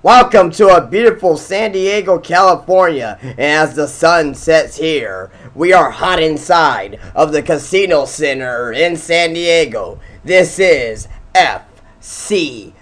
Welcome to a beautiful San Diego, California, and as the sun sets here, we are hot inside of the Casino Center in San Diego. This is FCW.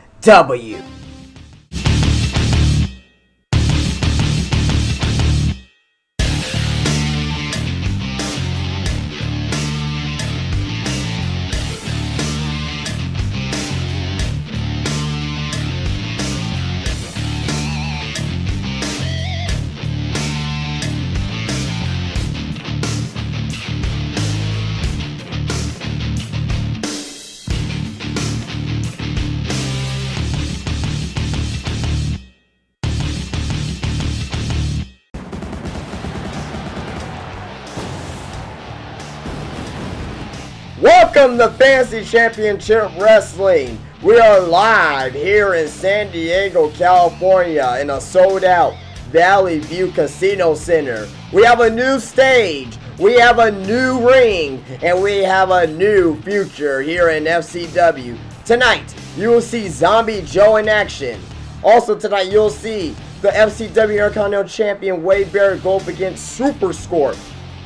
Welcome to Fantasy Championship Wrestling. We are live here in San Diego, California in a sold-out Valley View Casino Center. We have a new stage, we have a new ring, and we have a new future here in FCW. Tonight, you will see Zombie Joe in action. Also tonight, you'll see the FCW Intercontinental Champion Wade Barrett go up against Super Scorp.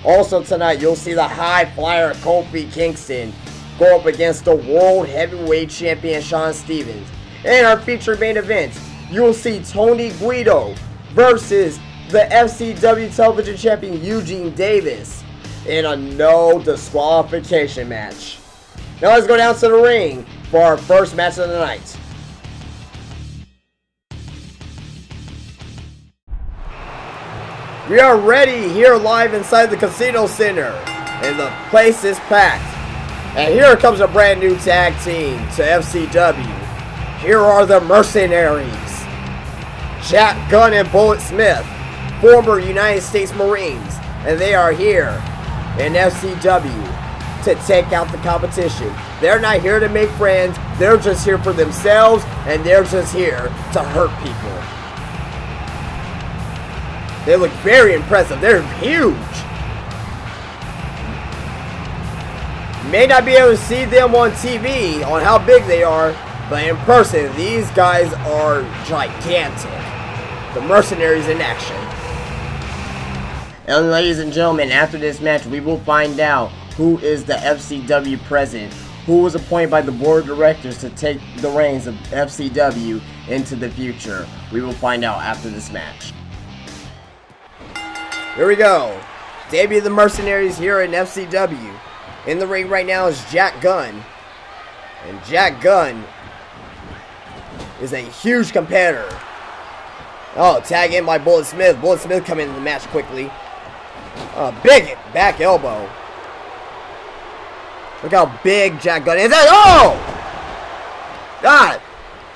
Also tonight, you'll see the High Flyer Kofi Kingston go up against the World Heavyweight Champion Shawn Stevens. In our featured main event, you'll see Tony Guido versus the FCW Television Champion Eugene Davis in a no disqualification match. Now let's go down to the ring for our first match of the night. We are ready here live inside the Casino Center, and the place is packed. And here comes a brand new tag team to FCW. Here are the Mercenaries, Jack Gunn and Bullet Smith, former United States Marines, and they are here in FCW to take out the competition. They're not here to make friends, they're just here for themselves, and they're just here to hurt people. They look very impressive. They're huge. You may not be able to see them on TV on how big they are, but in person, these guys are gigantic. The Mercenaries in action. And ladies and gentlemen, after this match, we will find out who is the FCW president, who was appointed by the board of directors to take the reins of FCW into the future. We will find out after this match. Here we go. Debut of the Mercenaries here in FCW. In the ring right now is Jack Gunn. And Jack Gunn is a huge competitor. Oh, tag in by Bullet Smith. Bullet Smith coming into the match quickly. Big back elbow. Look how big Jack Gunn is. Oh! God!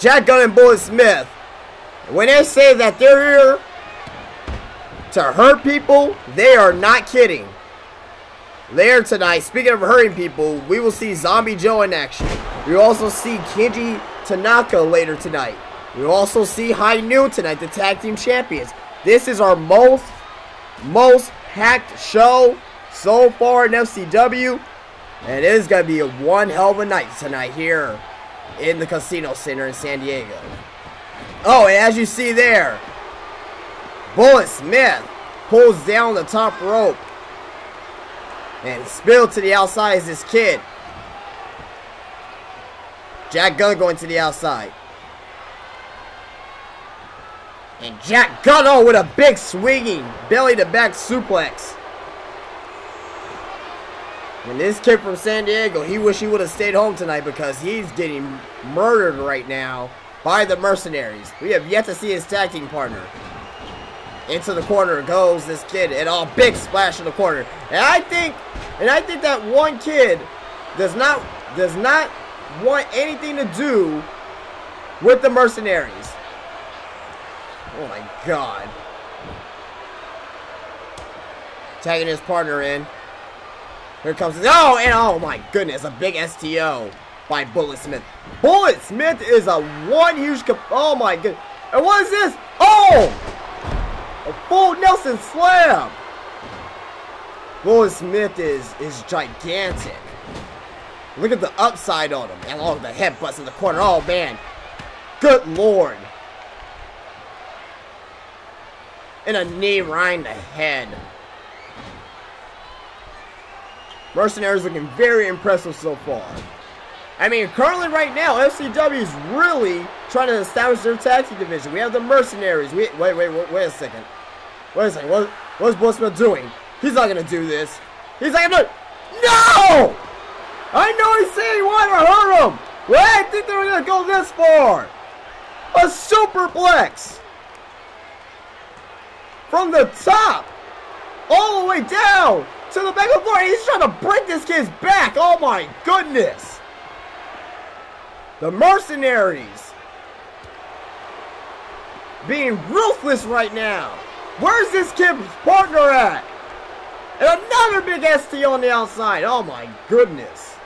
Jack Gunn and Bullet Smith. When they say that they're here to hurt people, they are not kidding. Later tonight, speaking of hurting people, we will see Zombie Joe in action. We will also see Tanaka later tonight. We will also see High Noon tonight, the tag team champions. This is our most packed show so far in FCW, and it is going to be one hell of a night tonight here in the Casino Center in San Diego. Oh, and as you see there, Bullet Smith pulls down the top rope and spilled to the outside is this kid. Jack Gunn going to the outside. And Jack Gunn, oh, with a big swinging belly to back suplex. And this kid from San Diego, he wish he would have stayed home tonight because he's getting murdered right now by the Mercenaries. We have yet to see his tag team partner. Into the corner goes this kid, and a big splash in the corner. And I think that one kid does not want anything to do with the Mercenaries. Oh my God! Tagging his partner in. Here comes oh my goodness, a big STO by Bullet Smith. Bullet Smith is a one huge. Oh my goodness! And what is this? Oh! A full Nelson slam! Bullet Smith is gigantic. Look at the upside on him. And oh, the headbutts in the corner. Oh, man. Good Lord. And a knee right in the head. Mercenaries looking very impressive so far. I mean, currently right now, FCW is really trying to establish their tag team division. We have the Mercenaries. Wait a second. What's Bullet Smith doing? He's not going to do this. He's not going to... No! I know he's saying he wanted to hurt him. Well, I think they were going to go this far. A superplex. From the top. All the way down to the back of the floor. He's trying to break this kid's back. Oh my goodness. The Mercenaries being ruthless right now. Where's this kid's partner at? And another big ST on the outside. Oh my goodness.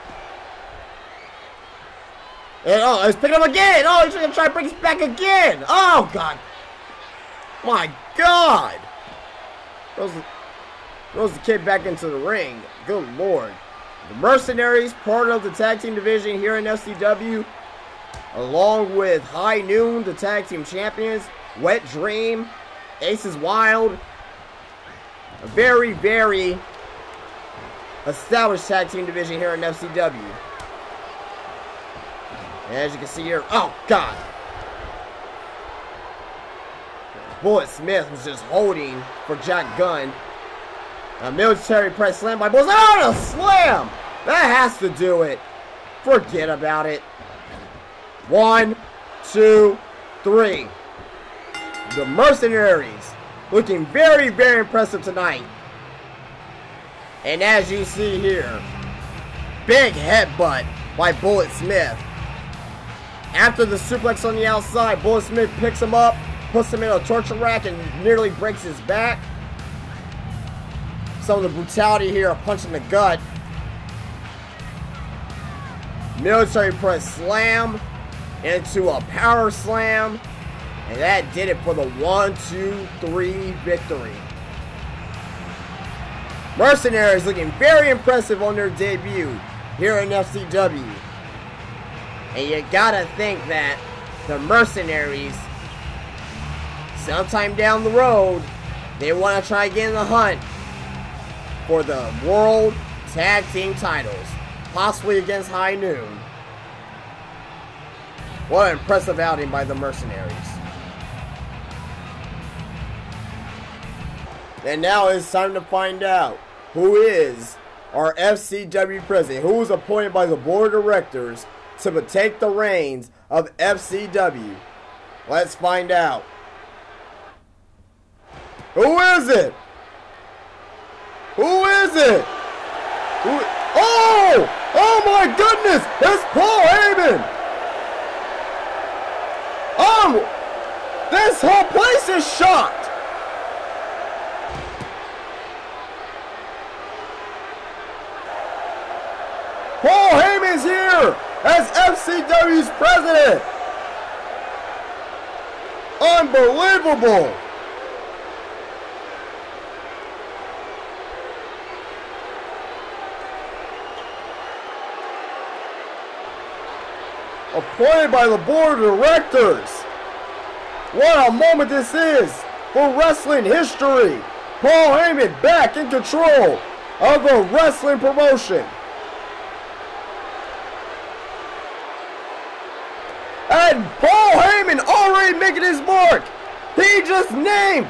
And oh, he's picking up again. Oh, he's going to try to break his back again. Oh God. My God. Throws the kid back into the ring. Good Lord. The Mercenaries, part of the tag team division here in FCW, along with High Noon, the tag team champions, Wet Dream, Aces Wild. A very, very established tag team division here in FCW. And as you can see here, oh God. Bullet Smith was just holding for Jack Gunn. A military press slam by Bullet. Oh, a slam! That has to do it. Forget about it. 1, 2, 3. The Mercenaries looking very, very impressive tonight. And as you see here, big headbutt by Bullet Smith. After the suplex on the outside, Bullet Smith picks him up, puts him in a torture rack, and nearly breaks his back. Some of the brutality here, a punch in the gut. Military press slam into a power slam. And that did it for the 1, 2, 3 victory. Mercenaries looking very impressive on their debut here in FCW. And you gotta think that the Mercenaries, sometime down the road, they want to try again the hunt for the World Tag Team titles, possibly against High Noon. What an impressive outing by the Mercenaries. And now it's time to find out who is our FCW president, who was appointed by the board of directors to take the reins of FCW. Let's find out. Who is it? Who is it? Oh! Oh my goodness! It's Paul Heyman! This whole place is shocked! Paul Heyman's here as FCW's president! Unbelievable! Appointed by the board of directors. What a moment this is for wrestling history. Paul Heyman back in control of the wrestling promotion. And Paul Heyman already making his mark. He just named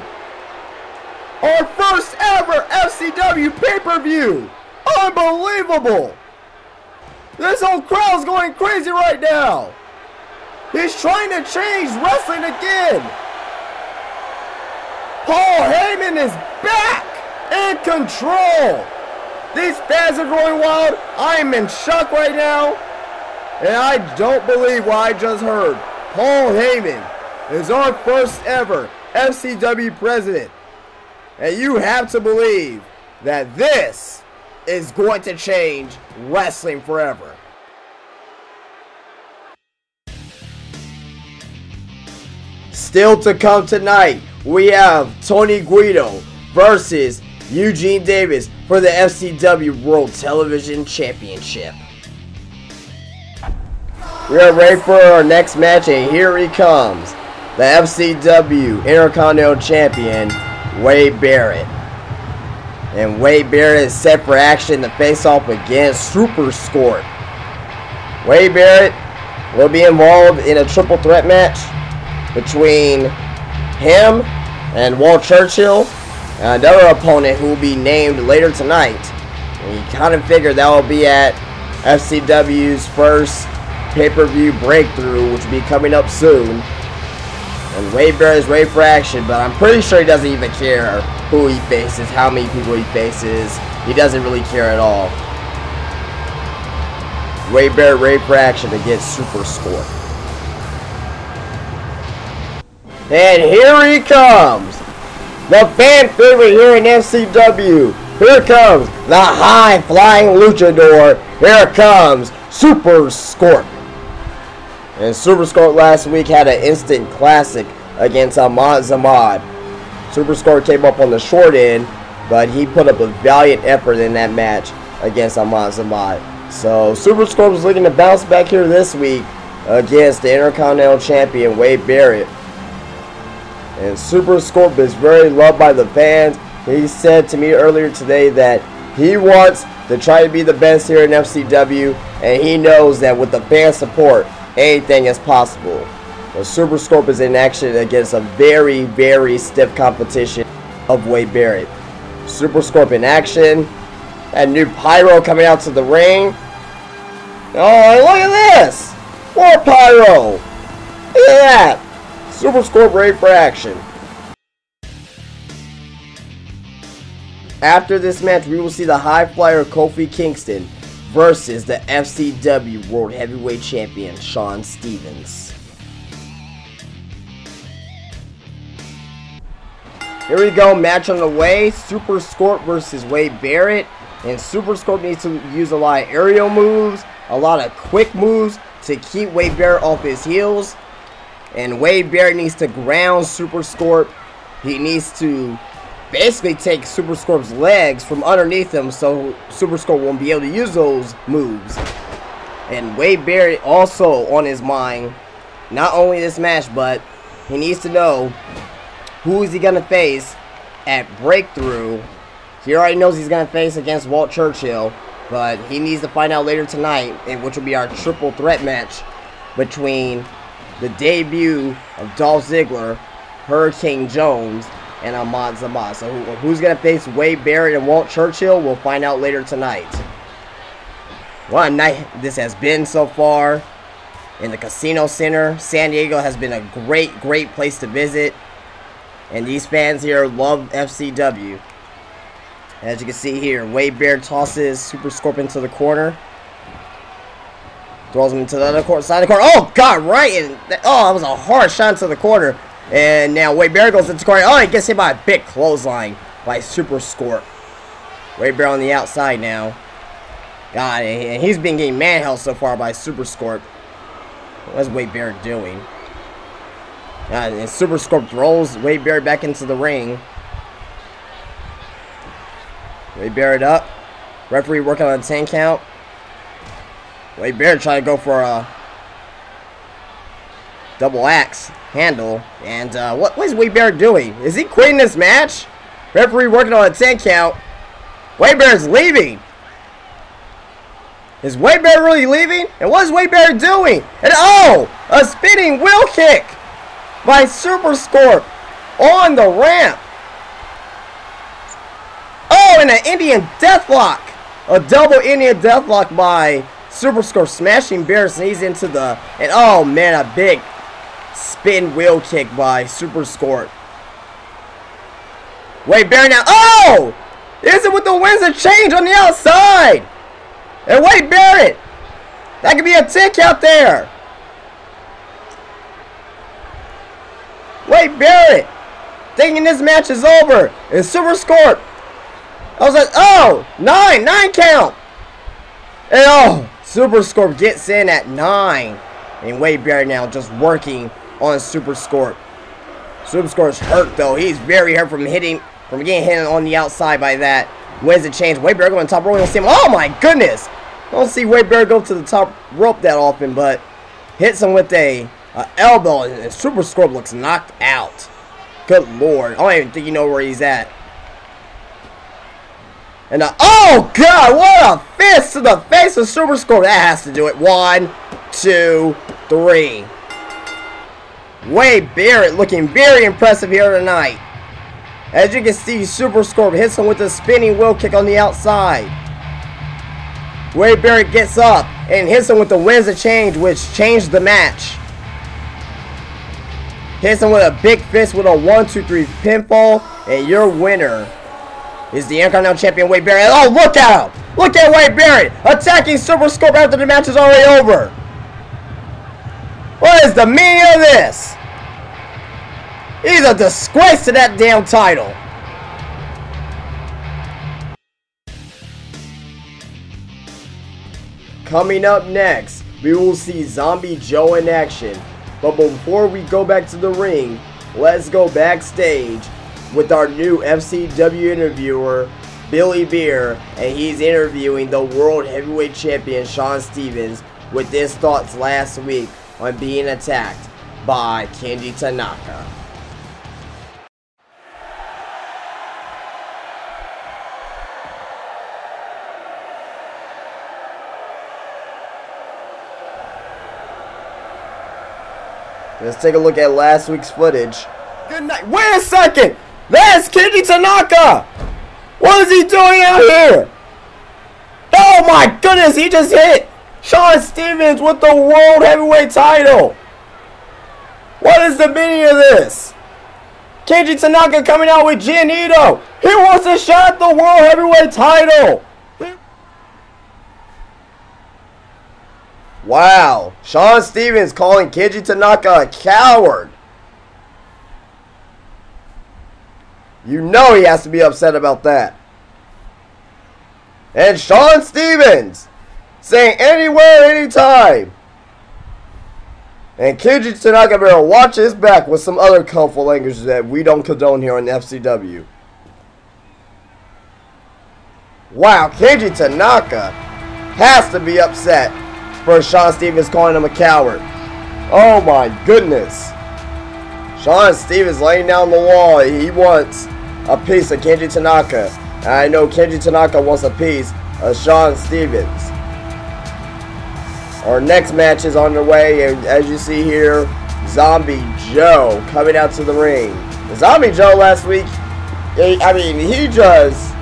our first ever FCW pay-per-view. Unbelievable. This whole crowd's going crazy right now. He's trying to change wrestling again. Paul Heyman is back in control. These fans are going wild. I am in shock right now. And I don't believe what I just heard. Paul Heyman is our first ever FCW president. And you have to believe that this is going to change wrestling forever. Still to come tonight, we have Tony Guido versus Eugene Davis for the FCW World Television Championship. We are ready for our next match, and here he comes, the FCW Intercontinental Champion, Wade Barrett. And Wade Barrett is set for action to face off against Super Scorp. Wade Barrett will be involved in a triple threat match between him and Walt Churchill and another opponent who will be named later tonight. And you kind of figure that will be at FCW's first pay-per-view breakthrough, which will be coming up soon. And Wade Barrett is ready for action, but I'm pretty sure he doesn't even care who he faces, how many people he faces. He doesn't really care at all. Wade Barrett ready for action against Super Scorp. And here he comes, the fan favorite here in FCW. Here comes the high-flying luchador. Here comes Super Scorp. And Super Scorp last week had an instant classic against Ahmad Zamad. Super Scorp came up on the short end, but he put up a valiant effort in that match against Ahmad Zamad. So Super Scorp is looking to bounce back here this week against the Intercontinental Champion Wade Barrett. And Super Scorp is very loved by the fans. He said to me earlier today that he wants to try to be the best here in FCW, and he knows that with the fan support, anything is possible. But Super Scorp is in action against a very, very stiff competition of Wade Barrett. Super Scorp in action. That new pyro coming out to the ring. Oh, look at this! More pyro! Look at that! Super Scorp ready for action. After this match, we will see the high flyer Kofi Kingston versus the FCW World Heavyweight Champion Shawn Stevens. Here we go, match on the way. Super Scorp versus Wade Barrett. And Super Scorp needs to use a lot of aerial moves, a lot of quick moves to keep Wade Barrett off his heels. And Wade Barrett needs to ground Super Scorp. He needs to basically take Super Scorp's legs from underneath him so Super Scorp won't be able to use those moves. And Wade Barrett also on his mind, not only this match, but he needs to know who is he going to face at Breakthrough. He already knows he's going to face against Walt Churchill, but he needs to find out later tonight, which will be our triple threat match between the debut of Dolph Ziggler, Hurricane Jones, and Ahmad Zamad. So who's going to face Wade Barrett and Walt Churchill, we'll find out later tonight. What a night this has been so far in the Casino Center. San Diego has been a great place to visit. And these fans here love FCW. As you can see here, Wade Barrett tosses Super Scorp into the corner. Throws him into the other corner, side of the corner. Oh, God, right in. Oh, that was a hard shot into the corner. And now Wade Barrett goes into the corner. Oh, he gets hit by a big clothesline by Super Scorp. Wade Barrett on the outside now. God, and he's been getting manheld so far by Super Scorp. What's Wade Barrett doing? And Super Scorp throws Wade Barrett back into the ring. Wade Barrett up. Referee working on a 10 count. Wade Barrett trying to go for a double axe handle. And what is Wade Barrett doing? Is he quitting this match? Referee working on a 10 count. Wade Barrett's leaving. Is Wade Barrett really leaving? And what is Wade Barrett doing? And oh, a spinning wheel kick by Super Scorp on the ramp. Oh, and an Indian Deathlock. A double Indian Deathlock by Super Scorp, smashing Barrett's knees into the... And oh, man, a big spin wheel kick by Super Scorp. Wade Barrett now. Oh! Is it with the winds of change on the outside? And Wade Barrett. That could be a tick out there. Wade Barrett thinking this match is over. And Super Scorp. I was like, oh, 9 count. And oh, Super Scorp gets in at 9. And Wade Barrett now just working on Super Scorp. Super Scorp's hurt though. He's very hurt from getting hit on the outside by that. Wins the change. Wade Barrett going to the top rope. See him. Oh my goodness. Don't see Wade Barrett go to the top rope that often, but hits him with a elbow, and Super Scorp looks knocked out. Good Lord. I don't even think you know where he's at. And oh God, what a fist to the face of Super Scorpion. That has to do it. 1, 2, 3. Wade Barrett looking very impressive here tonight. As you can see, Super Scorpion hits him with a spinning wheel kick on the outside. Wade Barrett gets up and hits him with the Winds of Change, which changed the match. Hits him with a big fist with a 1, 2, 3 pinfall, and your winner is the Intercontinental Champion, Wade Barrett. Oh, look at him! Look at Wade Barrett attacking Super Scorpion after the match is already over. What is the meaning of this? He's a disgrace to that damn title. Coming up next, we will see Zombie Joe in action. But before we go back to the ring, let's go backstage with our new FCW interviewer, Billy Beer, and he's interviewing the World Heavyweight Champion, Shawn Stevens, with his thoughts last week on being attacked by Kenji Tanaka. Let's take a look at last week's footage. Good night. Wait a second! That's Kenji Tanaka! What is he doing out here? Oh my goodness, he just hit Shawn Stevens with the World Heavyweight title! What is the meaning of this? Kenji Tanaka coming out with Gianito! He wants a shot at the World Heavyweight title! Wow, Shawn Stevens calling Kenji Tanaka a coward. You know he has to be upset about that. And Shawn Stevens saying anywhere, anytime. And Kenji Tanaka better watch his back with some other colorful language that we don't condone here on FCW. Wow, Kenji Tanaka has to be upset for Shawn Stevens calling him a coward. Oh my goodness. Shawn Stevens laying down the law. He wants a piece of Kenji Tanaka. And I know Kenji Tanaka wants a piece of Shawn Stevens. Our next match is on the way, and as you see here, Zombie Joe coming out to the ring. Zombie Joe last week, he just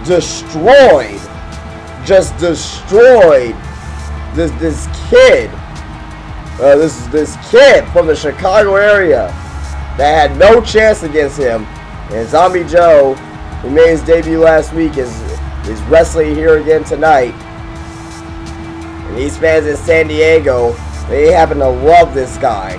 destroyed this kid. This kid from the Chicago area that had no chance against him. And Zombie Joe, who made his debut last week, is wrestling here again tonight. And these fans in San Diego, they happen to love this guy.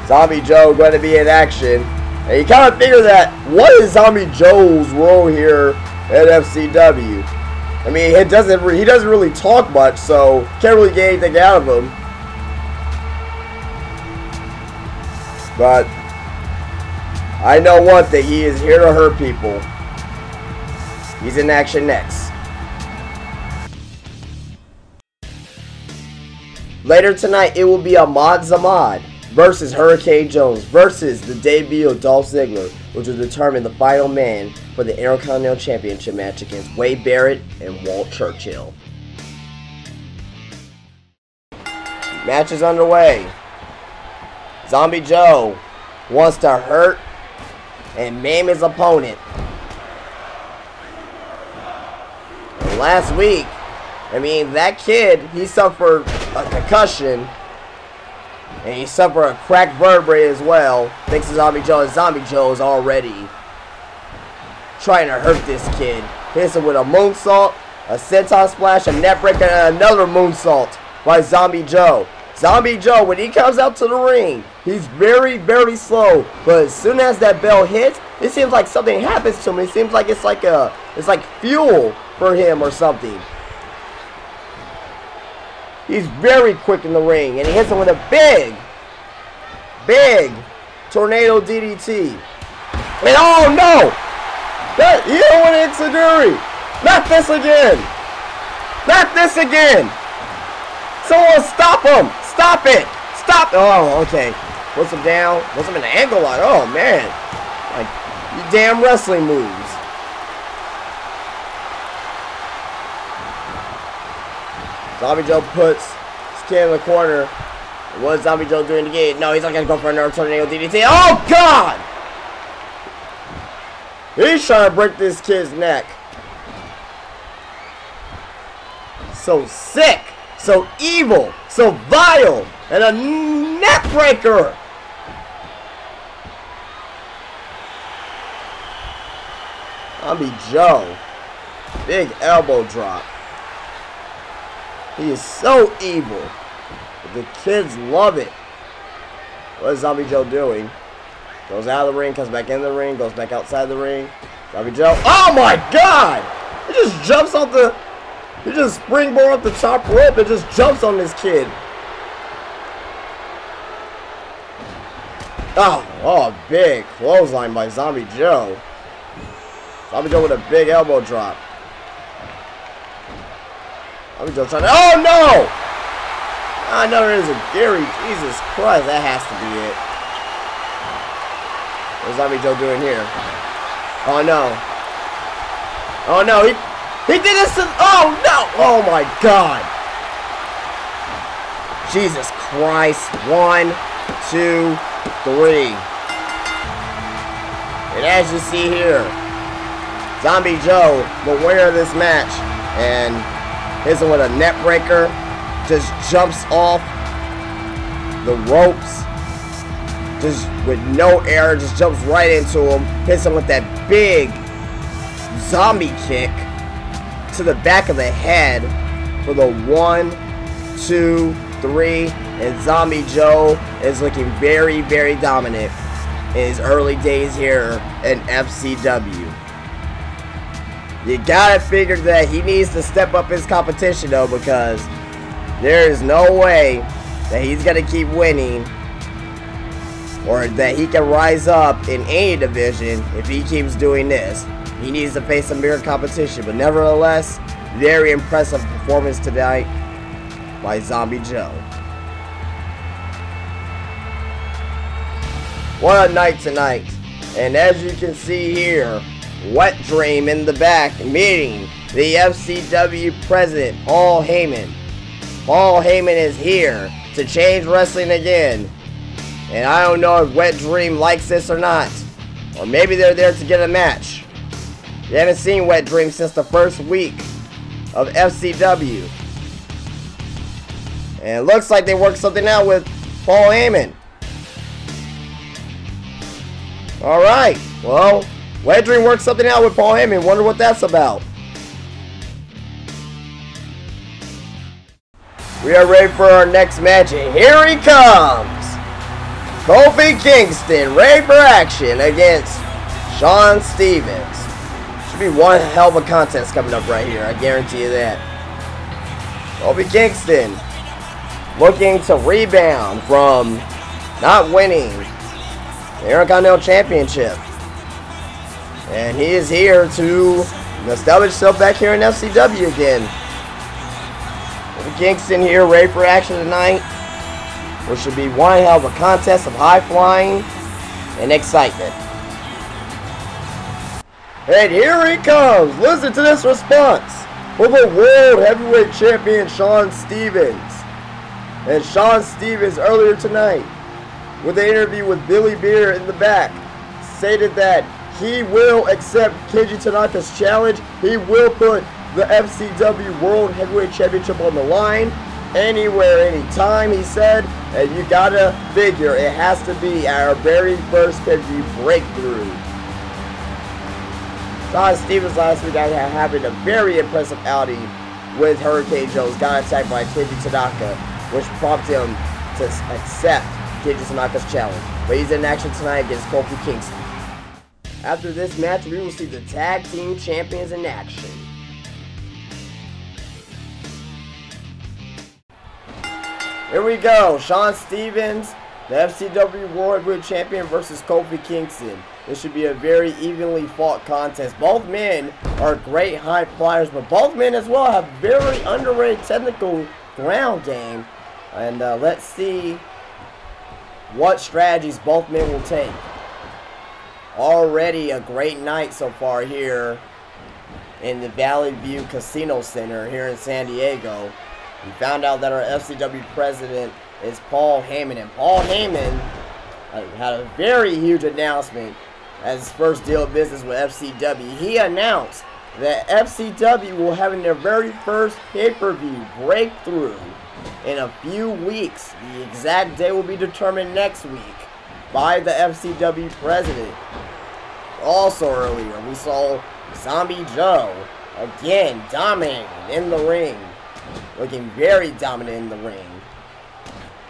Zombie Joe going to be in action. And you kind of figure that, what is Zombie Joe's role here at FCW? I mean, he doesn't really talk much, so can't really get anything out of him. But I know one thing, he is here to hurt people. He's in action next. Later tonight, it will be Ahmad Zamad versus Hurricane Jones versus the debut of Dolph Ziggler, which will determine the final man for the Intercontinental Championship match against Wade Barrett and Walt Churchill. Match is underway. Zombie Joe wants to hurt and maim his opponent. And last week, that kid, he suffered a concussion. And he suffered a cracked vertebrae as well, thanks to Zombie Joe. And Zombie Joe is already trying to hurt this kid. Hits him with a moonsault, a senton splash, a net breaker, and another moonsault by Zombie Joe. Zombie Joe, when he comes out to the ring, he's very, very slow. But as soon as that bell hits, it seems like something happens to him. It seems like it's like fuel for him or something. He's very quick in the ring, and he hits him with a big tornado DDT. And oh no! You don't want to Itadori! Not this again! Not this again! Someone stop him! Stop it! Stop! Oh, okay. Puts him down. Puts him in the ankle lock. Oh, man. Like, you damn wrestling moves. Zombie Joe puts his kid in the corner. What's Zombie Joe doing again? No, he's not going to go for another tornado DDT. Oh, God! He's trying to break this kid's neck. So sick. So evil. So vile. And a neck breaker. Zombie Joe. Big elbow drop. He is so evil. The kids love it. What is Zombie Joe doing? Goes out of the ring, comes back in the ring, goes back outside the ring. Zombie Joe. Oh my God! He just jumps off the. He just springboard off the top rope and just jumps on this kid. Oh, big clothesline by Zombie Joe. Zombie Joe with a big elbow drop. Zombie Joe trying to. Oh no! Another is a Gary. Jesus Christ, that has to be it. What's Zombie Joe doing here? Oh no. Oh no, he did this to. Oh no! Oh my God. Jesus Christ. 1, 2, 3. And as you see here, Zombie Joe, the winner of this match, and hits him with a net breaker. Just jumps off the ropes, just with no air, just jumps right into him, hits him with that big zombie kick to the back of the head for the 1, 2, 3, and Zombie Joe is looking very, very dominant in his early days here in FCW. You gotta figure that he needs to step up his competition though, because there is no way that he's going to keep winning or that he can rise up in any division if he keeps doing this. He needs to face some bigger competition, but nevertheless, very impressive performance tonight by Zombie Joe. What a night tonight. And as you can see here, Wet Dream in the back meeting the FCW president, Paul Heyman. Paul Heyman is here to change wrestling again. And I don't know if Wet Dream likes this or not. Or maybe they're there to get a match. You haven't seen Wet Dream since the first week of FCW. And it looks like they worked something out with Paul Heyman. Alright, well, Wet Dream worked something out with Paul Heyman. Wonder what that's about. We are ready for our next match, and here he comes! Kofi Kingston, ready for action against Shawn Stevens. Should be one hell of a contest coming up right here, I guarantee you that. Kofi Kingston looking to rebound from not winning the Intercontinental Championship. And he is here to establish himself back here in FCW again. Kingston here, ready for action tonight, which should be one hell of a contest of high flying and excitement. And here he comes. Listen to this response for the World Heavyweight Champion Shawn Stevens. And Shawn Stevens earlier tonight, with an interview with Billy Beer in the back, stated that he will accept Keiji Tanaka's challenge. He will put the FCW World Heavyweight Championship on the line anywhere, anytime, he said. And you gotta figure it has to be our very first pay-per-view breakthrough. Shawn Stevens last week having a very impressive outing with Hurricane Jones. Got attacked by Keiji Tanaka, which prompted him to accept Keiji Tanaka's challenge. But he's in action tonight against Kofi Kingston. After this match, we will see the Tag Team Champions in action. Here we go. Shawn Stevens, the FCW World Heavyweight Champion versus Kofi Kingston. This should be a very evenly fought contest. Both men are great high flyers, but both men as well have very underrated technical ground game. And let's see what strategies both men will take. Already a great night so far here in the Valley View Casino Center here in San Diego. We found out that our FCW president is Paul Heyman, and Paul Heyman had a very huge announcement as his first deal of business with FCW. He announced that FCW will have their very first pay-per-view breakthrough in a few weeks. The exact day will be determined next week by the FCW president. Also earlier, we saw Zombie Joe again dominating in the ring, looking very dominant in the ring.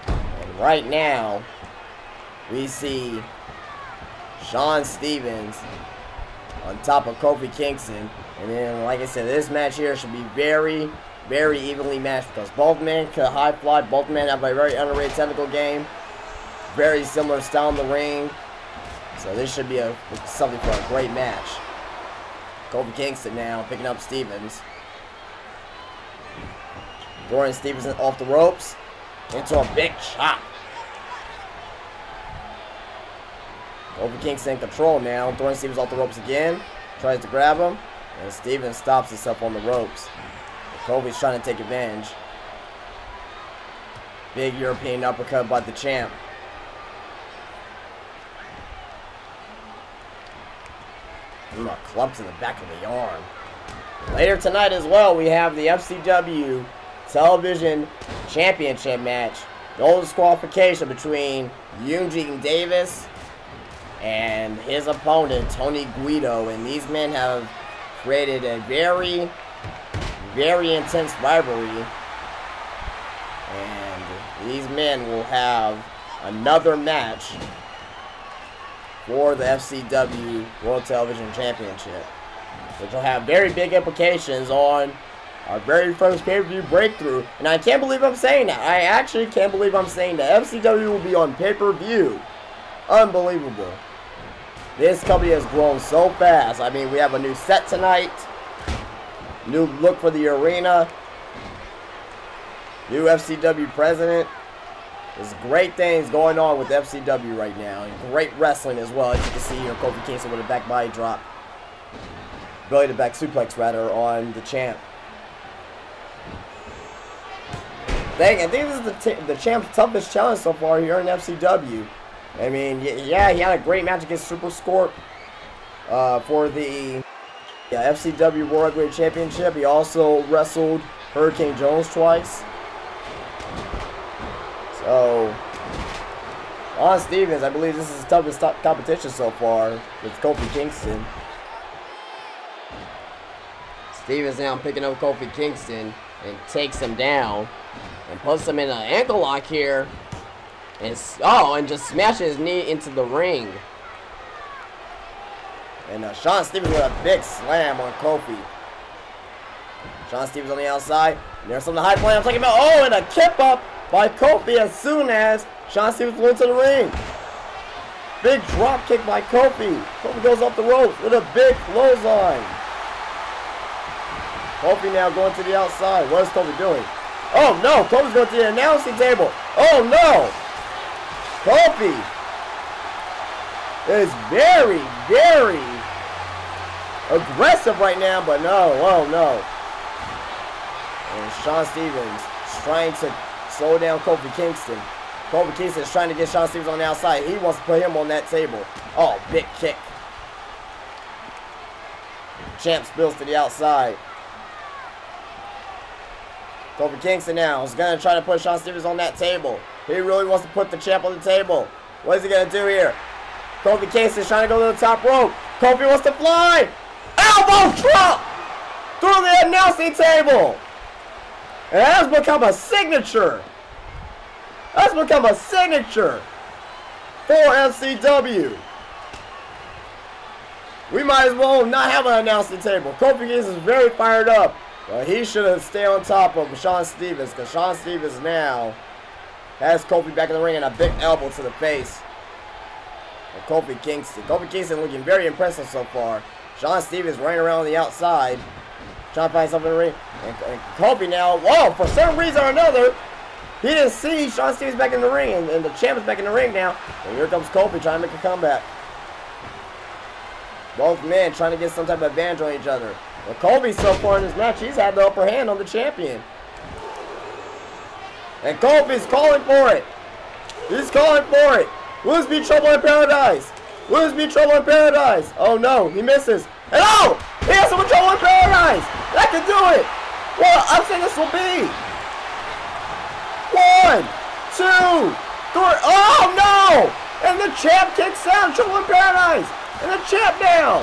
And right now, we see Shawn Stevens on top of Kofi Kingston. And then, like I said, this match here should be very, very evenly matched because both men can high fly. Both men have a very underrated technical game. Very similar style in the ring. So this should be something for a great match. Kofi Kingston now picking up Stevens. Throwing Stevens off the ropes into a big chop. Kofi Kingston in control now. Throwing Stevens off the ropes again. Tries to grab him. And Stevens stops himself on the ropes. Kofi's trying to take advantage. Big European uppercut by the champ. A club to the back of the arm. Later tonight as well, we have the FCW Television Championship match. No disqualification between Eugene Davis and his opponent, Tony Guido. And these men have created a very, very intense rivalry. And these men will have another match for the FCW World Television Championship, which will have very big implications on our very first pay-per-view breakthrough. And I can't believe I'm saying that. I actually can't believe I'm saying that. FCW will be on pay-per-view. Unbelievable. This company has grown so fast. I mean, we have a new set tonight. New look for the arena. New FCW president. There's great things going on with FCW right now. And great wrestling as well. As you can see here, Kofi Kingston with a back body drop. Belly to back suplex, rather, on the champ. I think this is the champ's toughest challenge so far here in FCW. I mean, yeah, he had a great match against Super Scorp for the FCW World Heavyweight Championship. He also wrestled Hurricane Jones twice. So, on Stevens, I believe this is his toughest competition so far with Kofi Kingston. Stevens now picking up Kofi Kingston and takes him down and puts him in an ankle lock here. And just smashes his knee into the ring. And Shawn Stevens with a big slam on Kofi. Shawn Stevens on the outside. And there's some of the high flying I'm talking about. Oh, and a kip up by Kofi as soon as Shawn Stevens went to the ring. Big drop kick by Kofi. Kofi goes off the ropes with a big clothesline. Kofi now going to the outside. What is Kofi doing? Oh no, Kofi's going to the announcing table. Oh no! Kofi is very, very aggressive right now, but no, oh no. And Shawn Stevens is trying to slow down Kofi Kingston. Kofi Kingston is trying to get Shawn Stevens on the outside. He wants to put him on that table. Oh, big kick. Champ spills to the outside. Kofi Kingston now is going to try to put Shawn Stevens on that table. He really wants to put the champ on the table. What is he going to do here? Kofi Kingston is trying to go to the top rope. Kofi wants to fly. Elbow drop through the announcing table. And it has become a signature. That's become a signature for FCW. We might as well not have an announcing table. Kofi Kingston is very fired up. But he should have stayed on top of Shawn Stevens, because Shawn Stevens now has Kofi back in the ring and a big elbow to the face of Kofi Kingston. Kofi Kingston looking very impressive so far. Shawn Stevens running around on the outside, trying to find something in the ring. And Kofi now, whoa, for some reason or another, He didn't see Shawn Stevens back in the ring, and the champ is back in the ring now. And here comes Kofi trying to make a comeback. Both men trying to get some type of advantage on each other. But Kofi so far in this match, he's had the upper hand on the champion. And Kofi's calling for it. He's calling for it. Will this be trouble in paradise? Will this be trouble in paradise? Oh no, he misses. And oh! He has some trouble in paradise! That could do it! What an upset this will be! 1, 2, 3. Oh no! And the champ kicks out. Trouble in paradise. And the champ down.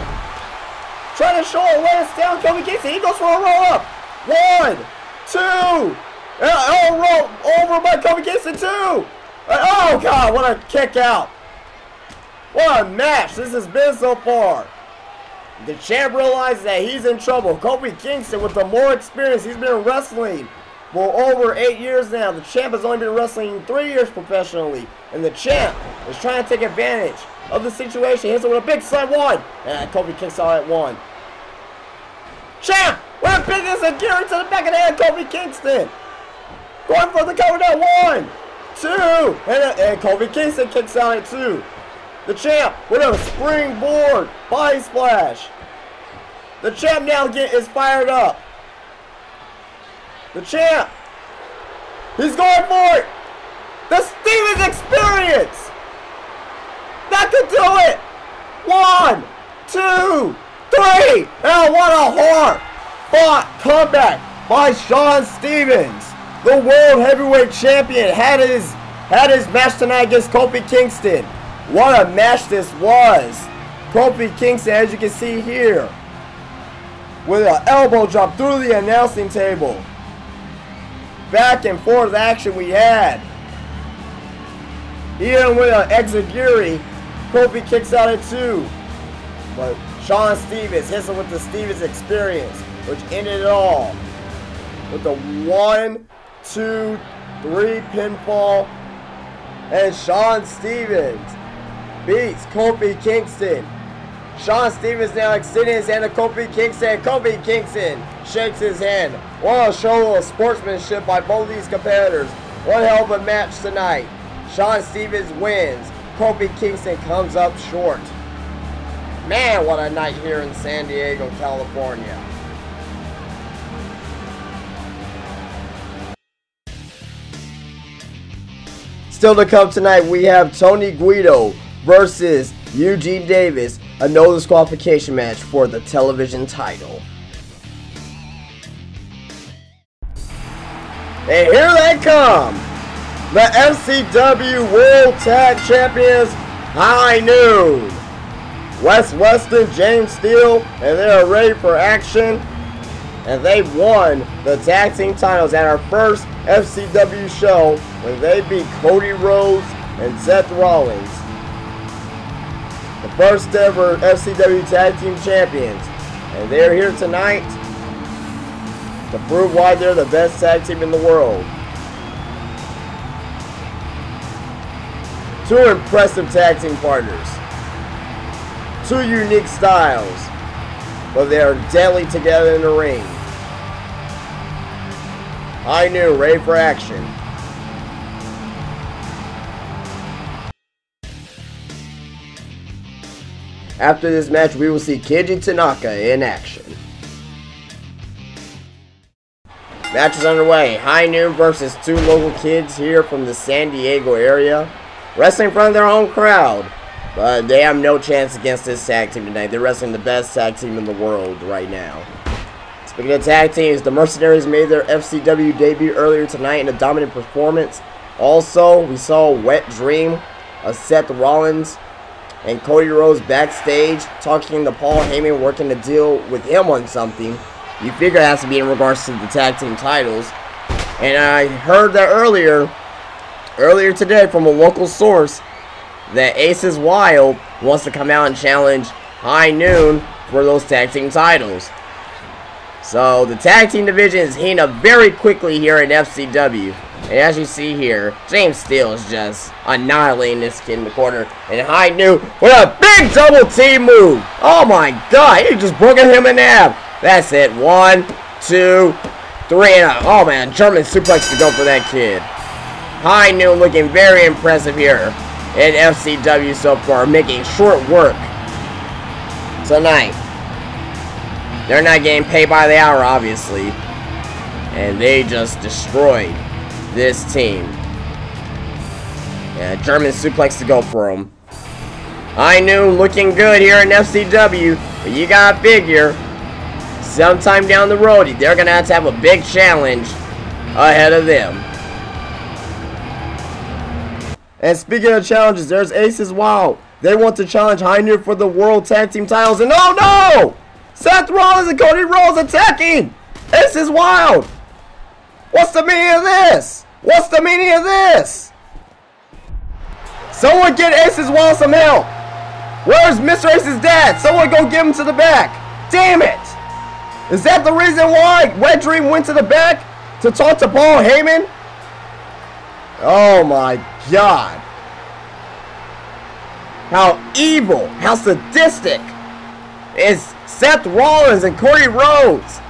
Trying to show a last down. Kofi Kingston. He goes for a roll up. 1, 2. Roll over by Kofi Kingston 2. Oh god, what a kick out. What a match this has been so far. The champ realizes that he's in trouble. Kofi Kingston, with the more experience, he's been wrestling for over 8 years now. The champ has only been wrestling 3 years professionally. And the champ is trying to take advantage of the situation. Hits it with a big slam 1. And Kofi kicks out at 1. Champ! What a big is a gear into the back of the head, Kofi Kingston. Going for the cover down. 1, 2. And Kofi Kingston kicks out at 2. The champ with a springboard body splash. The champ now is fired up. The champ. He's going for it. The Stevens experience. That could do it. 1, 2, 3. And what a hard-fought comeback by Shawn Stevens. The World Heavyweight Champion had his match tonight against Kofi Kingston. What a match this was. Kofi Kingston, as you can see here, with an elbow drop through the announcing table. Back and forth action we had. Even with an exiguri, Kofi kicks out at 2. But Shawn Stevens hits him with the Stevens experience, which ended it all with the 1, 2, 3 pinfall. And Shawn Stevens beats Kofi Kingston. Shawn Stevens now extending his hand to Kofi Kingston. Kofi Kingston shakes his hand. What a show of sportsmanship by both these competitors. One hell of a match tonight. Shawn Stevens wins. Kofi Kingston comes up short. Man, what a night here in San Diego, California. Still to come tonight, we have Tony Guido versus Eugene Davis, a no disqualification match for the television title. And here they come, the FCW World Tag Champions, High Noon. Wes Weston, James Steele, and they are ready for action. And they won the tag team titles at our first FCW show when they beat Cody Rhodes and Seth Rollins, the first ever FCW Tag Team Champions. And they're here tonight to prove why they're the best tag team in the world. Two impressive tag team partners. Two unique styles, but they are deadly together in the ring. High Noon, ready for action. After this match, we will see Keiji Tanaka in action. Match is underway. High Noon versus two local kids here from the San Diego area, wrestling in front of their own crowd. But they have no chance against this tag team tonight. They're wrestling the best tag team in the world right now. Speaking of tag teams, the Mercenaries made their FCW debut earlier tonight in a dominant performance. Also, we saw Wet Dream of Seth Rollins and Cody Rhodes backstage talking to Paul Heyman, working to deal with him on something. You figure it has to be in regards to the tag team titles. And I heard that earlier today from a local source that Aces Wild wants to come out and challenge High Noon for those tag team titles. So the tag team division is heating up very quickly here in FCW. And as you see here, James Steele is just annihilating this kid in the corner. And High Noon with a big double team move. Oh my god, he just broke him in half. That's it. 1, 2, 3, and oh man, German suplex to go for that kid. High Noon looking very impressive here in FCW so far, making short work tonight. They're not getting paid by the hour, obviously, and they just destroyed this team. Yeah, German suplex to go for them. High Noon looking good here in FCW, but you gotta figure, sometime down the road, they're gonna have to have a big challenge ahead of them. And speaking of challenges, there's Aces Wild. They want to challenge High Noon for the World Tag Team titles, and oh no! Seth Rollins and Cody Rhodes attacking Aces Wild. What's the meaning of this? What's the meaning of this? Someone get Aces Wild some help. Where's Mr. Ace's dad? Someone go give him to the back. Damn it! Is that the reason why Red Dream went to the back to talk to Paul Heyman? Oh my God. How evil, how sadistic is Seth Rollins and Cody Rhodes.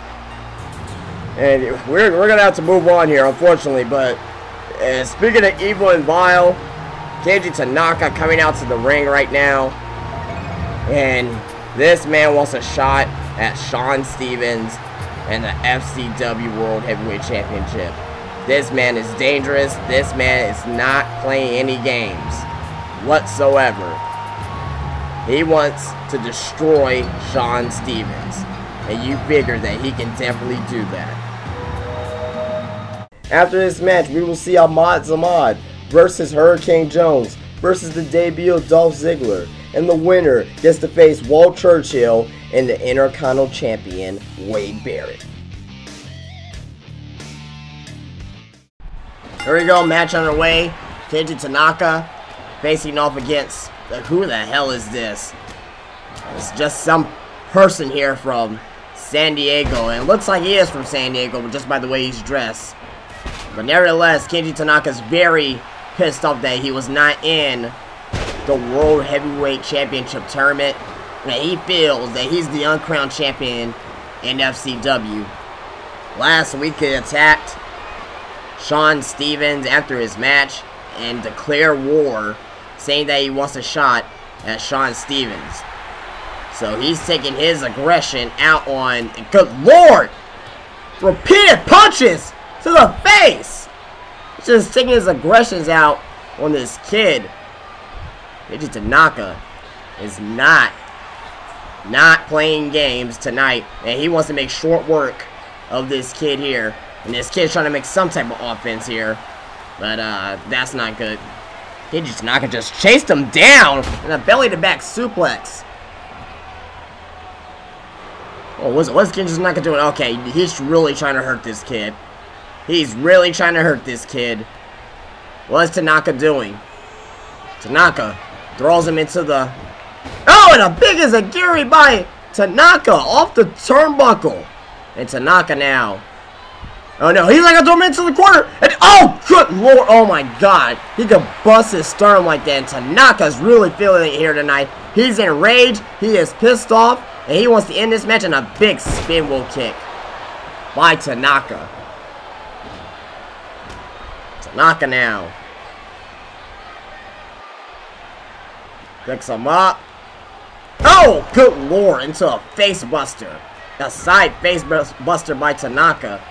And we're going to have to move on here, unfortunately. But speaking of evil and vile, Keiji Tanaka coming out to the ring right now. And this man wants a shot at Shawn Stevens and the FCW World Heavyweight Championship. This man is dangerous. This man is not playing any games whatsoever. He wants to destroy Shawn Stevens. And you figure that he can definitely do that. After this match, we will see Ahmad Zamad versus Hurricane Jones versus the debut of Dolph Ziggler. And the winner gets to face Walt Churchill and the Intercontinental Champion, Wade Barrett. Here we go, match underway. Keiji Tanaka facing off against, who the hell is this? It's just some person here from San Diego, and it looks like he is from San Diego just by the way he's dressed. But nevertheless, Keiji Tanaka's very pissed off that he was not in the World Heavyweight Championship tournament, and he feels that he's the uncrowned champion in FCW. Last week he attacked Shawn Stevens after his match and declared war, saying that he wants a shot at Shawn Stevens. So he's taking his aggression out on, good lord, repeated punches to the face. He's just taking his aggressions out on this kid. Keiji Tanaka is not playing games tonight, and he wants to make short work of this kid here. And this kid's trying to make some type of offense here, but that's not good. Keiji Tanaka just chased him down in a belly-to-back suplex. Oh, what's Keiji Tanaka doing? Okay, he's really trying to hurt this kid. He's really trying to hurt this kid. What's Tanaka doing? Tanaka throws him into the... Oh, and a big Enziguri by Tanaka off the turnbuckle. And Tanaka now... Oh no, he's like gonna throw him into the corner. And oh, good lord, oh my god. He could bust his sternum like that. And Tanaka's really feeling it here tonight. He's enraged, he is pissed off, and he wants to end this match in a big spin wheel kick by Tanaka. Tanaka now. Picks him up. Oh, good lord, into a face buster. A side face buster by Tanaka.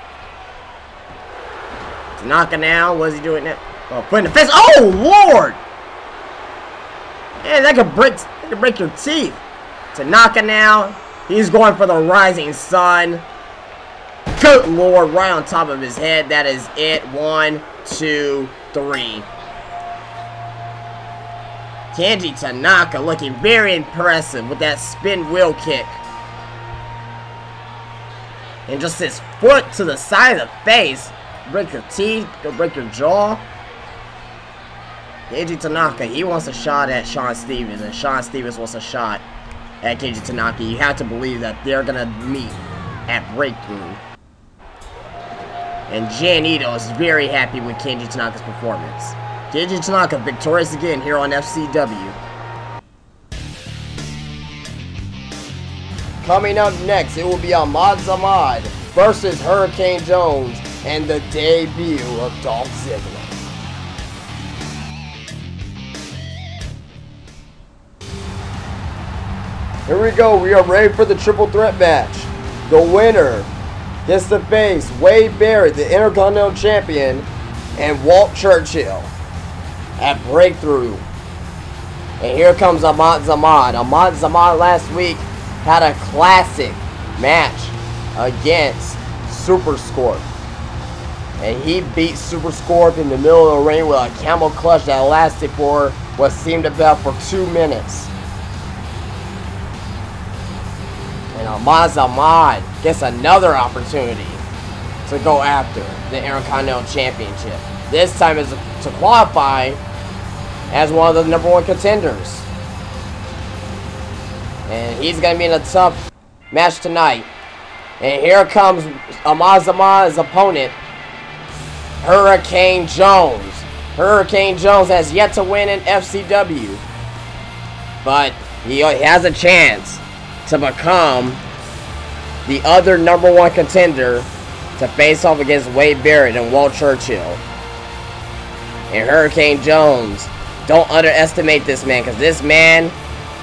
Tanaka now, what is he doing now? Oh, putting the face. Oh, lord! Man, that could break your teeth. Tanaka now, he's going for the rising sun. Good lord, right on top of his head. That is it. 1, 2, 3. Keiji Tanaka looking very impressive with that spin wheel kick. And just his foot to the side of the face. Break your teeth, go break your jaw. Keiji Tanaka, he wants a shot at Shawn Stevens, and Shawn Stevens wants a shot at Keiji Tanaka. You have to believe that they're gonna meet at Breakthrough. And Jan Ito is very happy with Keiji Tanaka's performance. Keiji Tanaka victorious again here on FCW. Coming up next, it will be Ahmad Zamad versus Hurricane Jones and the debut of Dolph Ziggler. Here we go. We are ready for the triple threat match. The winner gets to face Wade Barrett, the Intercontinental Champion, and Walt Churchill at Breakthrough. And here comes Ahmad Zamad. Ahmad Zamad last week had a classic match against Super Scorp. And he beat Super Scorp in the middle of the ring with a camel clutch that lasted for what seemed about for 2 minutes. And Ahmad Zamad gets another opportunity to go after the Intercontinental Championship. This time is to qualify as one of the #1 contenders. And he's going to be in a tough match tonight. And here comes Ahmad Zamad's opponent, Hurricane Jones. Hurricane Jones has yet to win in FCW, but he has a chance to become the other #1 contender to face off against Wade Barrett and Walt Churchill. And Hurricane Jones, don't underestimate this man, because this man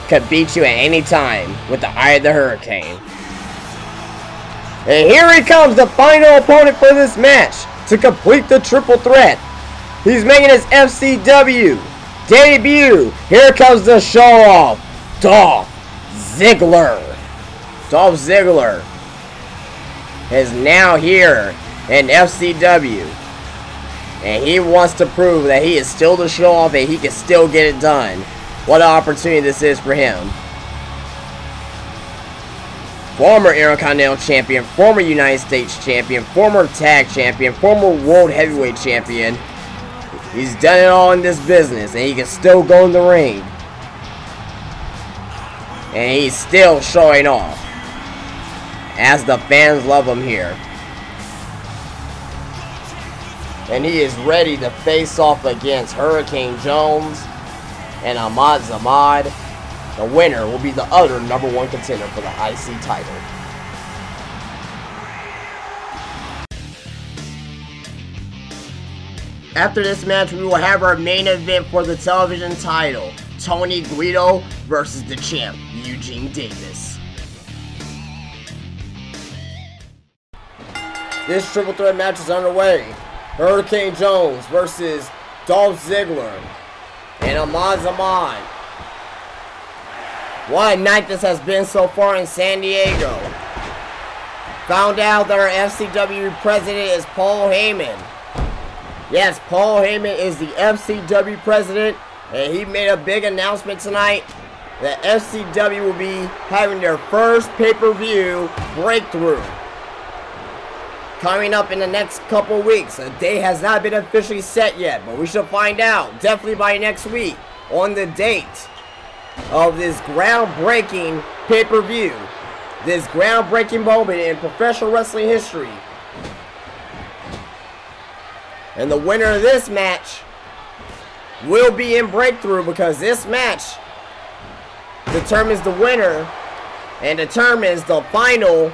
could beat you at any time with the Eye of the Hurricane. And here he comes, the final opponent for this match to complete the triple threat. He's making his FCW debut. Here comes the show-off, Dolph Ziggler. Dolph Ziggler is now here in FCW. And he wants to prove that he is still the show-off and he can still get it done. What an opportunity this is for him. Former Intercontinental Champion, former United States Champion, former Tag Champion, former World Heavyweight Champion. He's done it all in this business, and he can still go in the ring. And he's still showing off, as the fans love him here. And he is ready to face off against Hurricane Jones and Ahmad Zamad. The winner will be the other #1 contender for the IC title. After this match, we will have our main event for the television title. Tony Guido versus the champ, Eugene Davis. This triple threat match is underway. Hurricane Jones versus Dolph Ziggler and Ahmad Zamad. What a night this has been so far in San Diego. Found out that our FCW president is Paul Heyman. Yes, Paul Heyman is the FCW president, and he made a big announcement tonight that FCW will be having their first pay-per-view Breakthrough coming up in the next couple weeks. A date has not been officially set yet, but we shall find out definitely by next week on the date of this groundbreaking pay-per-view, this groundbreaking moment in professional wrestling history. And the winner of this match will be in Breakthrough, because this match determines the winner and determines the final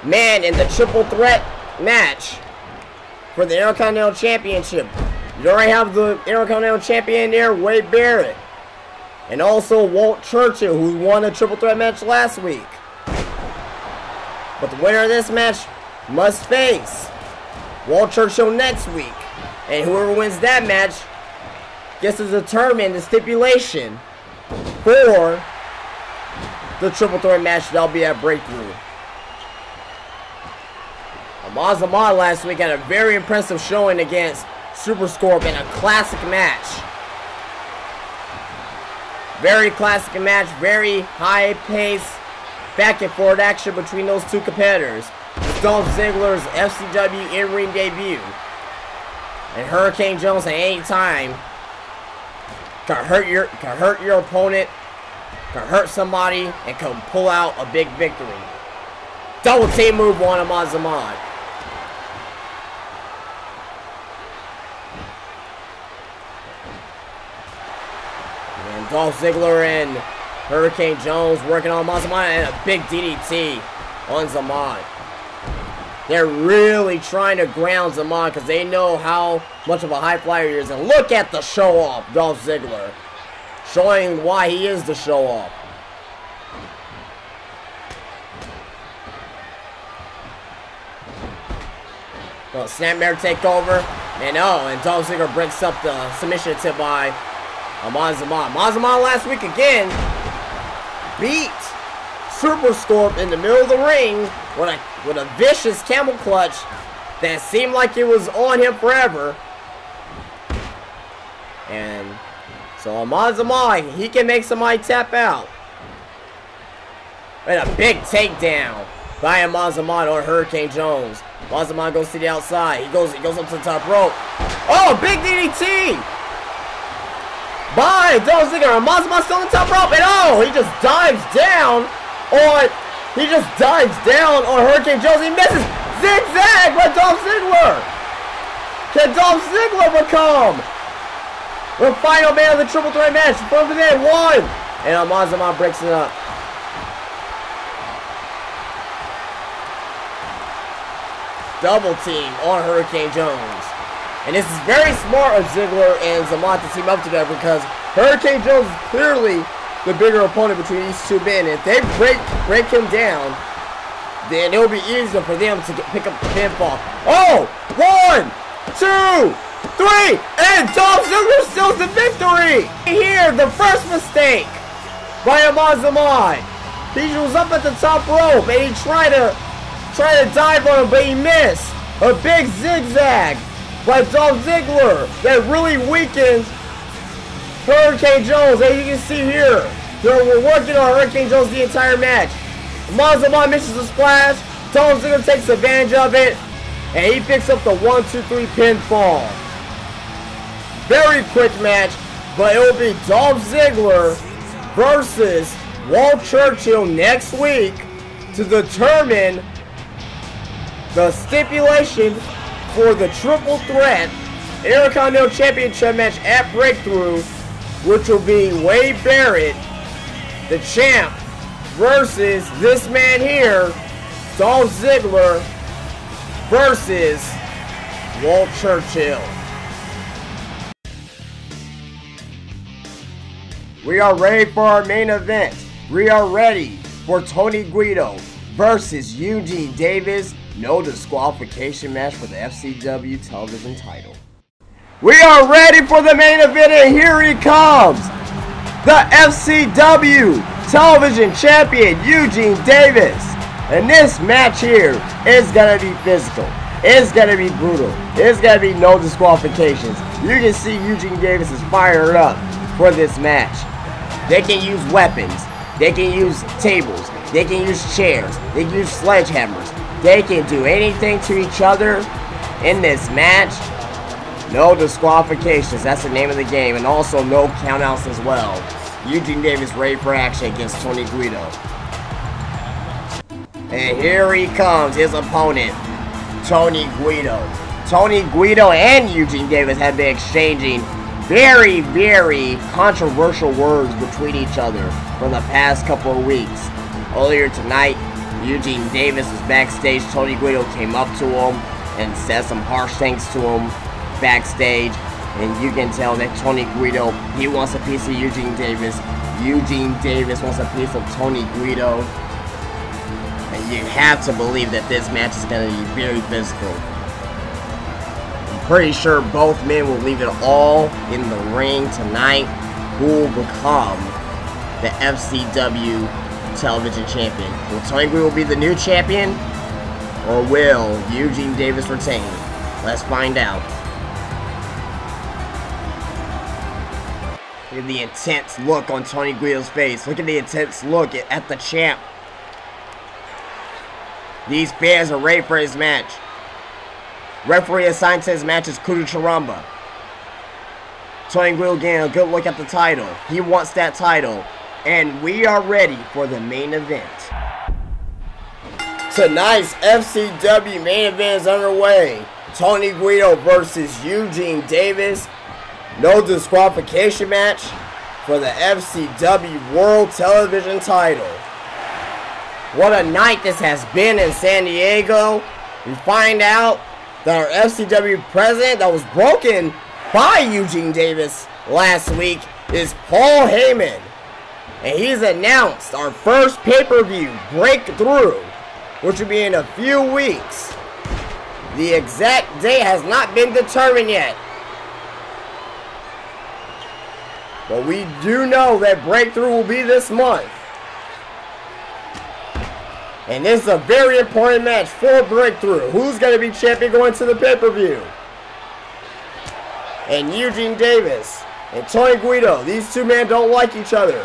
man in the triple threat match for the Intercontinental Championship. You already have the Intercontinental Champion there, Wade Barrett. And also Walt Churchill, who won a triple threat match last week. But the winner of this match must face Walt Churchill next week. And whoever wins that match gets to determine the stipulation for the triple threat match that'll be at Breakthrough. Ahmad Zamad last week had a very impressive showing against Super Scorp in a classic match. Very classic match, very high pace, back and forth action between those two competitors. It's Dolph Ziggler's FCW in-ring debut. And Hurricane Jones at any time can hurt your opponent, can hurt somebody, and can pull out a big victory. Double team move on Ahmad Zamad. And Dolph Ziggler and Hurricane Jones working on Ahmad Zamad, and a big DDT on Zamad. They're really trying to ground Zamad because they know how much of a high flyer he is. And look at the show off, Dolph Ziggler, showing why he is the show off. Well, Snapmare takeover. And and Dolph Ziggler breaks up the submission attempt by Mazama. Mazama last week again beat Super Scorp in the middle of the ring with a vicious camel clutch that seemed like it was on him forever. And so Mazama, he can make somebody tap out. And a big takedown by Mazama on Hurricane Jones. Mazama goes to the outside. He goes up to the top rope. Oh, big DDT by Dolph Ziggler. Mazama still on the top rope, and he just dives down on Hurricane Jones. He misses. Zigzag by Dolph Ziggler. Can Dolph Ziggler become the final man of the triple threat match? From the day one, and Mazama breaks it up. Double team on Hurricane Jones. And this is very smart of Ziggler and Zamont to team up together, because Hurricane Jones is clearly the bigger opponent between these two men. If they break him down, then it will be easier for them to pick up the pinfall. Oh! 1, 2, 3, and Dolph Ziggler steals the victory! Here, the first mistake by Mazama. He was up at the top rope and he tried to dive on him, but he missed. A big zigzag by Dolph Ziggler that really weakens Hurricane Jones. As you can see here, we're working on Hurricane Jones the entire match. Mazama misses a splash. Dolph Ziggler takes advantage of it, and he picks up the 1, 2, 3 pinfall. Very quick match, but it will be Dolph Ziggler versus Walt Churchill next week to determine the stipulation for the triple threat Intercontinental Championship match at Breakthrough, which will be Wade Barrett, the champ, versus this man here, Dolph Ziggler, versus Walt Churchill. We are ready for our main event. We are ready for Tony Guido versus Eugene Davis. No disqualification match for the FCW television title. We are ready for the main event, and here he comes. The FCW television champion, Eugene Davis. And this match here is going to be physical. It's going to be brutal. It's going to be no disqualifications. You can see Eugene Davis is fired up for this match. They can use weapons. They can use tables. They can use chairs. They can use sledgehammers. They can do anything to each other in this match. No disqualifications. That's the name of the game. And also no countouts as well. Eugene Davis ready for action against Tony Guido. And here he comes, his opponent, Tony Guido. Tony Guido and Eugene Davis have been exchanging very, very controversial words between each other for the past couple of weeks. Earlier tonight, Eugene Davis was backstage. Tony Guido came up to him and said some harsh things to him backstage. And you can tell that Tony Guido, he wants a piece of Eugene Davis. Eugene Davis wants a piece of Tony Guido. And you have to believe that this match is going to be very physical. I'm pretty sure both men will leave it all in the ring tonight. Who will become the FCW television champion? Will Tony Guido be the new champion? Or will Eugene Davis retain? Let's find out. Look at the intense look on Tony Guido's face. Look at the intense look at the champ. These fans are ready for his match. Referee assigned to his match is Kudu Charamba. Tony Guido getting a good look at the title. He wants that title. And we are ready for the main event. Tonight's FCW main event is underway. Tony Guido versus Eugene Davis. No disqualification match for the FCW World Television title. What a night this has been in San Diego. We find out that our FCW president that was broken by Eugene Davis last week is Paul Heyman. And he's announced our first pay-per-view, Breakthrough, which will be in a few weeks. The exact date has not been determined yet. But we do know that Breakthrough will be this month. And this is a very important match for Breakthrough. Who's going to be champion going to the pay-per-view? And Eugene Davis and Tony Guido. These two men don't like each other.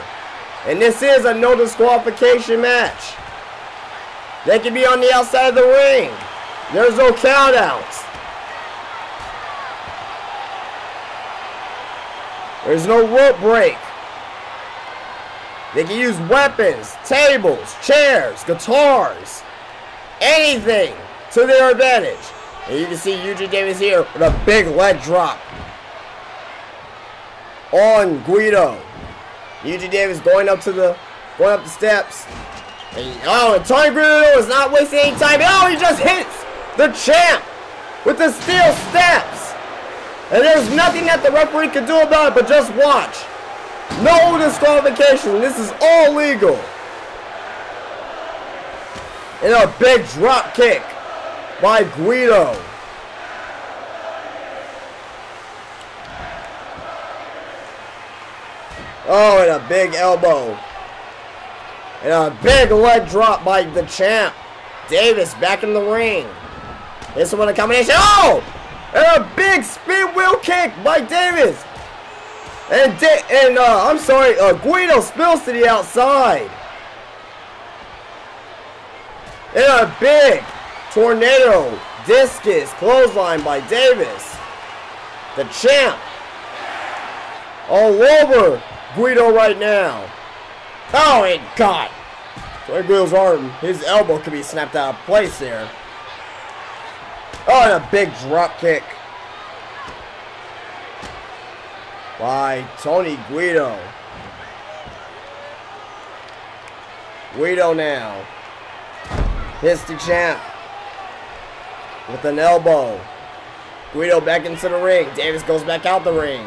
And this is a no disqualification match. They can be on the outside of the ring. There's no countouts. There's no rope break. They can use weapons, tables, chairs, guitars, anything to their advantage. And you can see Eugene Davis here with a big leg drop on Guido. Eugene Davis going up the steps. And Tony Guido is not wasting any time. Oh, he just hits the champ with the steel steps. And there's nothing that the referee can do about it but just watch. No disqualification. This is all legal. And a big drop kick by Guido. Oh, and a big elbow. And a big leg drop by the champ. Davis back in the ring. This one a combination. Oh! And a big spin wheel kick by Davis. And Guido spills to the outside. And a big tornado discus clothesline by Davis. The champ all over Guido right now. Oh, it caught. Tony Guido's arm, his elbow could be snapped out of place there. Oh, and a big drop kick by Tony Guido. Guido now hits the champ with an elbow. Guido back into the ring. Davis goes back out the ring.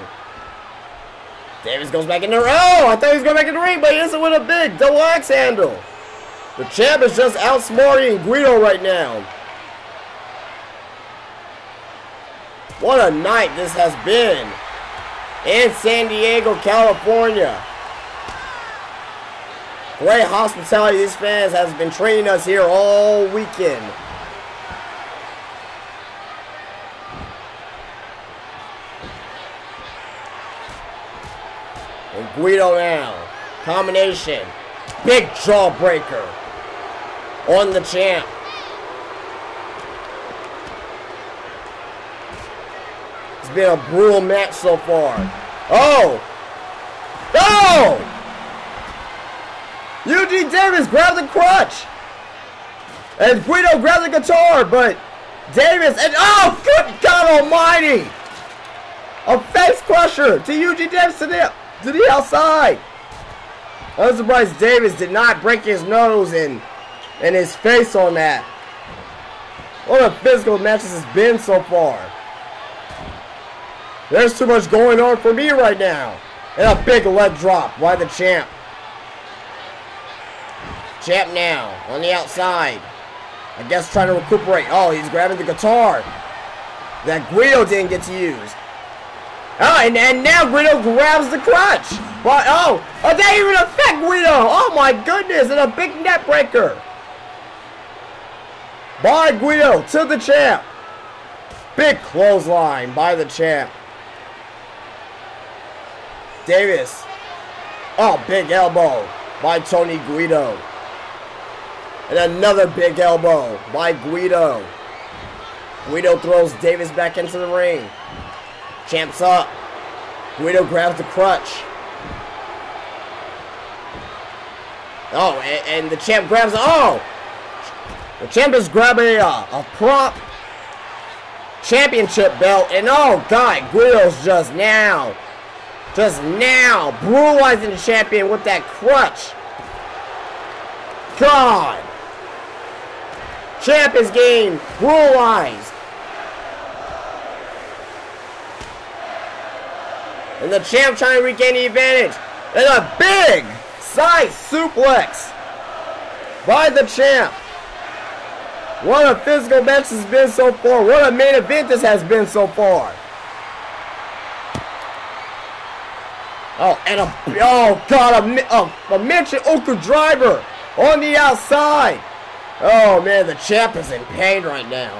Davis goes back in the ring. Oh, I thought he was going back in the ring, but he hits it with a big double axe handle. The champ is just outsmarting Guido right now. What a night this has been in San Diego, California. Great hospitality. These fans has been treating us here all weekend. And Guido now. Combination. Big jawbreaker on the champ. It's been a brutal match so far. Oh! Oh! Eugene Davis grabbed the crutch. And Guido grabbed the guitar, but Davis and oh, good God Almighty! A face crusher to Eugene Davis to the outside. I'm surprised Davis did not break his nose and his face on that. What a physical match this has been so far. There's too much going on for me right now. And a big leg drop by the champ. Champ now on the outside. I guess trying to recuperate. Oh, he's grabbing the guitar that Guido didn't get to use. Oh, and now Guido grabs the crutch. But oh, that didn't even affect Guido. Oh my goodness, and a big net breaker by Guido to the champ. Big clothesline by the champ. Davis. Oh, big elbow by Tony Guido. And another big elbow by Guido. Guido throws Davis back into the ring. Champ's up. Guido grabs the crutch. Oh, and the champ grabs. Oh! The champ is grabbing a prop championship belt. And oh, God, Guido's just now brutalizing the champion with that crutch. God. Champ is getting brutalized. And the champ trying to regain the advantage. And a big side suplex by the champ. What a physical match this has been so far. What a main event this has been so far. Oh, and a mention Oku driver on the outside. Oh, man, the champ is in pain right now.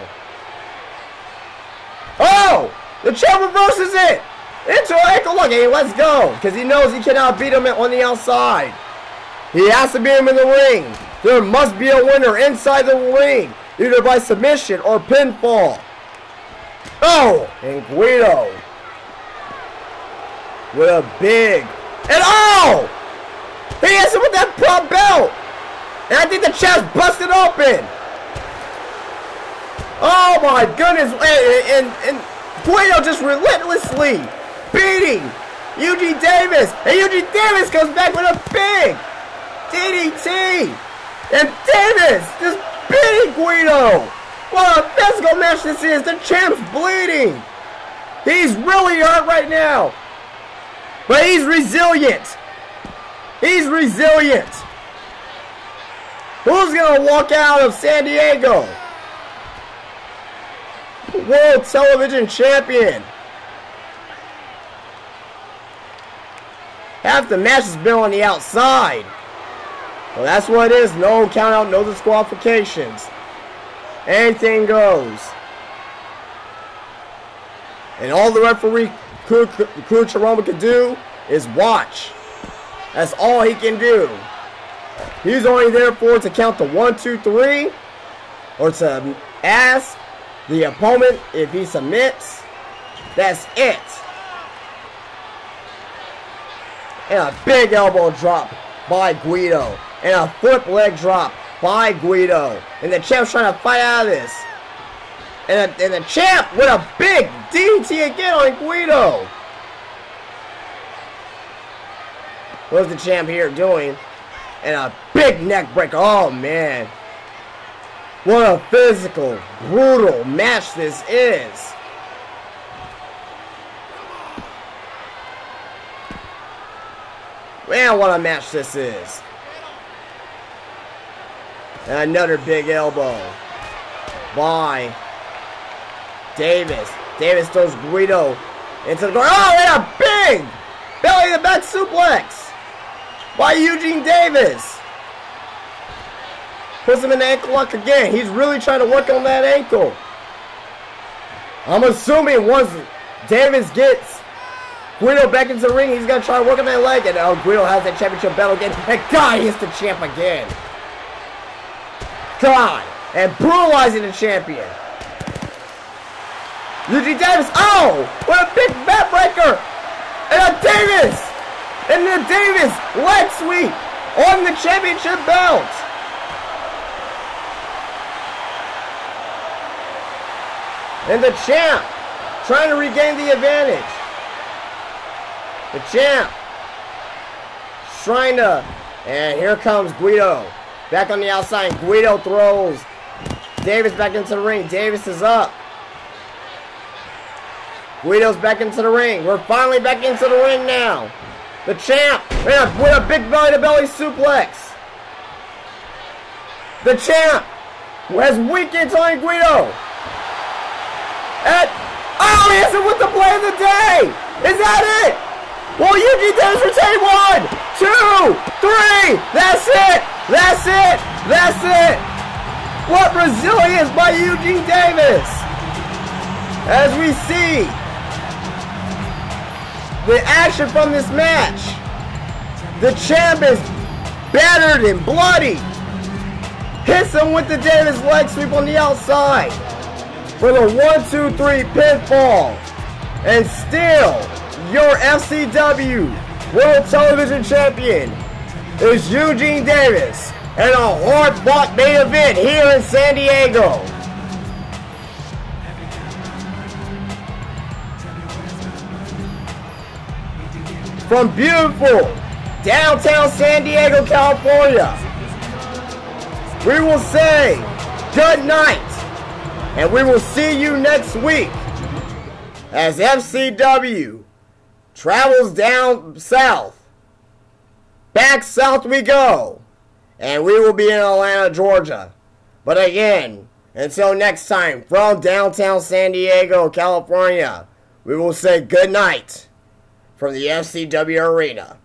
Oh, the champ reverses it into an ankle lock. Hey, let's go, because he knows he cannot beat him on the outside. He has to beat him in the ring. There must be a winner inside the ring, either by submission or pinfall. Oh, and Guido with a big, and oh! He hits him with that prop belt! And I think the champ's busted open! Oh my goodness! And Guido just relentlessly beating Eugene Davis! And Eugene Davis comes back with a big DDT! And Davis just beating Guido! What a physical match this is! The champ's bleeding! He's really hurt right now! But he's resilient! He's resilient! Who's gonna walk out of San Diego? World Television Champion! Half the match has been on the outside. Well, that's what it is. No count out, no disqualifications. Anything goes. And all the referee Kucharoma can do is watch. That's all he can do. He's only there to count the 1, 2, 3, or to ask the opponent if he submits. That's it. And a big elbow drop by Guido. And a flip leg drop by Guido. And the champ's trying to fight out of this. And the champ with a big DDT again on Guido. What's the champ here doing? And a big neck breaker. Oh, man. What a physical, brutal match this is. Man, what a match this is. And another big elbow by Davis. Davis throws Guido into the door. Oh, and a big belly to back suplex by Eugene Davis. Puts him in the ankle lock again. He's really trying to work on that ankle. I'm assuming once Davis gets Guido back into the ring, he's going to try to work on that leg. And oh, Guido has that championship belt again. And God, he hits the champ again. God. And brutalizing the champion. Eugene Davis. Oh, what a big back breaker. And a Davis. And the Davis leg sweep on the championship belt. And the champ trying to regain the advantage. The champ trying to, and here comes Guido. Back on the outside. Guido throws Davis back into the ring. Davis is up. Guido's back into the ring. We're finally back into the ring now. The champ with a big belly-to-belly suplex. The champ has weakened on Guido. And, oh, he hits him with the play of the day. Is that it? Well, Eugene Davis retain 1, 2, 3. That's it. That's it. That's it. What resilience by Eugene Davis. As we see the action from this match. The champ is battered and bloody. Hits him with the Davis leg sweep on the outside for the 1, 2, 3 pinfall. And still, your FCW World Television Champion is Eugene Davis in a hard-fought main event here in San Diego. From beautiful downtown San Diego, California, we will say good night, and we will see you next week as FCW travels down south. Back south we go, and we will be in Atlanta, Georgia. But again, Until next time, from downtown San Diego, California, we will say good night from the FCW Arena.